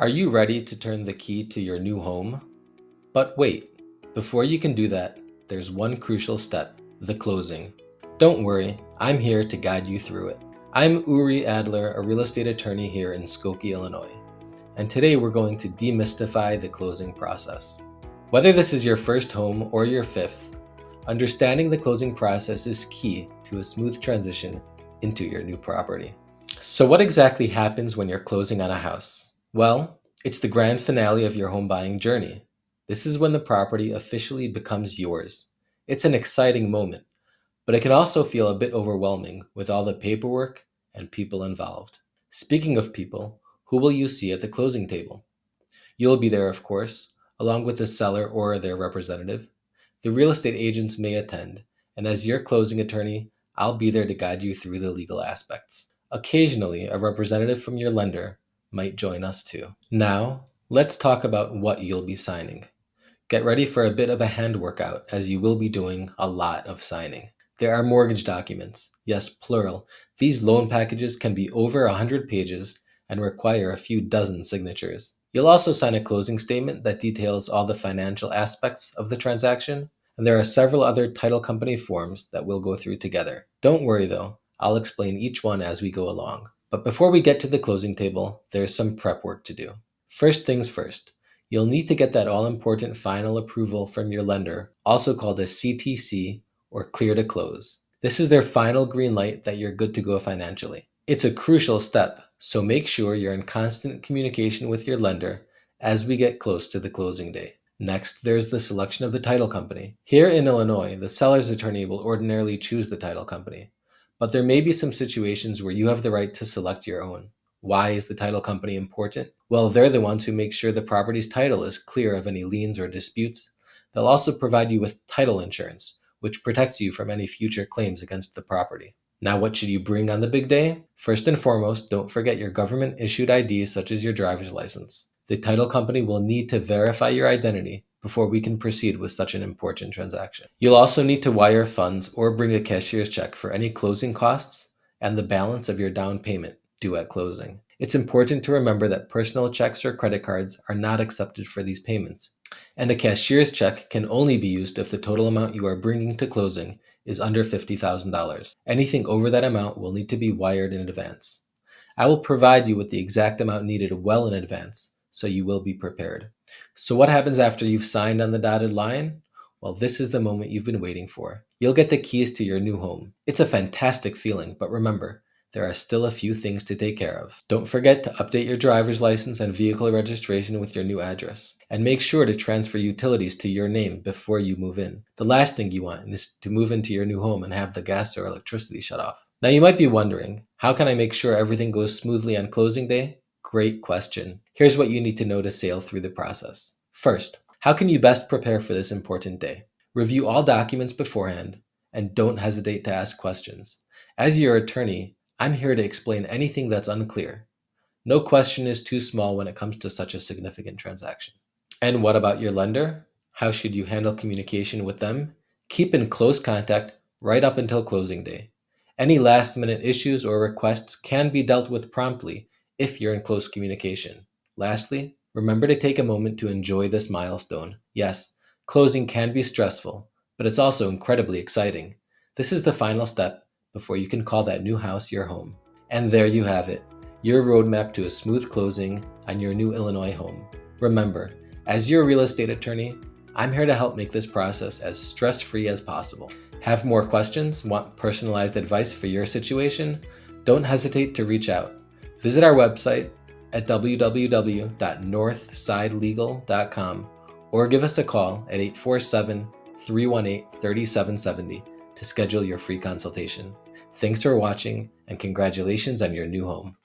Are you ready to turn the key to your new home? But wait, before you can do that, there's one crucial step, the closing. Don't worry, I'm here to guide you through it. I'm Uri Adler, a real estate attorney here in Skokie, Illinois, and today we're going to demystify the closing process. Whether this is your first home or your fifth, understanding the closing process is key to a smooth transition into your new property. So what exactly happens when you're closing on a house? Well, it's the grand finale of your home buying journey. This is when the property officially becomes yours. It's an exciting moment, but it can also feel a bit overwhelming with all the paperwork and people involved. Speaking of people, who will you see at the closing table? You'll be there, of course, along with the seller or their representative. The real estate agents may attend, and as your closing attorney, I'll be there to guide you through the legal aspects. Occasionally, a representative from your lender might join us too. Now, let's talk about what you'll be signing. Get ready for a bit of a hand workout as you will be doing a lot of signing. There are mortgage documents, yes, plural. These loan packages can be over 100 pages and require a few dozen signatures. You'll also sign a closing statement that details all the financial aspects of the transaction, and there are several other title company forms that we'll go through together. Don't worry though, I'll explain each one as we go along. But before we get to the closing table, there's some prep work to do. First things first, you'll need to get that all-important final approval from your lender, also called a CTC or clear to close. This is their final green light that you're good to go financially. It's a crucial step, so make sure you're in constant communication with your lender as we get close to the closing day. Next, there's the selection of the title company. Here in Illinois, the seller's attorney will ordinarily choose the title company, but there may be some situations where you have the right to select your own. Why is the title company important? Well, they're the ones who make sure the property's title is clear of any liens or disputes. They'll also provide you with title insurance, which protects you from any future claims against the property. Now, what should you bring on the big day? First and foremost, don't forget your government-issued ID such as your driver's license. The title company will need to verify your identity before we can proceed with such an important transaction. You'll also need to wire funds or bring a cashier's check for any closing costs and the balance of your down payment due at closing. It's important to remember that personal checks or credit cards are not accepted for these payments, and a cashier's check can only be used if the total amount you are bringing to closing is under $50,000. Anything over that amount will need to be wired in advance. I will provide you with the exact amount needed well in advance, so you will be prepared. So what happens after you've signed on the dotted line? Well, this is the moment you've been waiting for. You'll get the keys to your new home. It's a fantastic feeling, but remember, there are still a few things to take care of. Don't forget to update your driver's license and vehicle registration with your new address. And make sure to transfer utilities to your name before you move in. The last thing you want is to move into your new home and have the gas or electricity shut off. Now you might be wondering, how can I make sure everything goes smoothly on closing day? Great question. Here's what you need to know to sail through the process. First, how can you best prepare for this important day? Review all documents beforehand and don't hesitate to ask questions. As your attorney, I'm here to explain anything that's unclear. No question is too small when it comes to such a significant transaction. And what about your lender? How should you handle communication with them? Keep in close contact right up until closing day. Any last-minute issues or requests can be dealt with promptly if you're in close communication. Lastly, remember to take a moment to enjoy this milestone. Yes, closing can be stressful, but it's also incredibly exciting. This is the final step before you can call that new house your home. And there you have it, your roadmap to a smooth closing on your new Illinois home. Remember, as your real estate attorney, I'm here to help make this process as stress-free as possible. Have more questions? Want personalized advice for your situation? Don't hesitate to reach out. Visit our website at www.northsidelegal.com or give us a call at 847-318-3770 to schedule your free consultation. Thanks for watching and congratulations on your new home.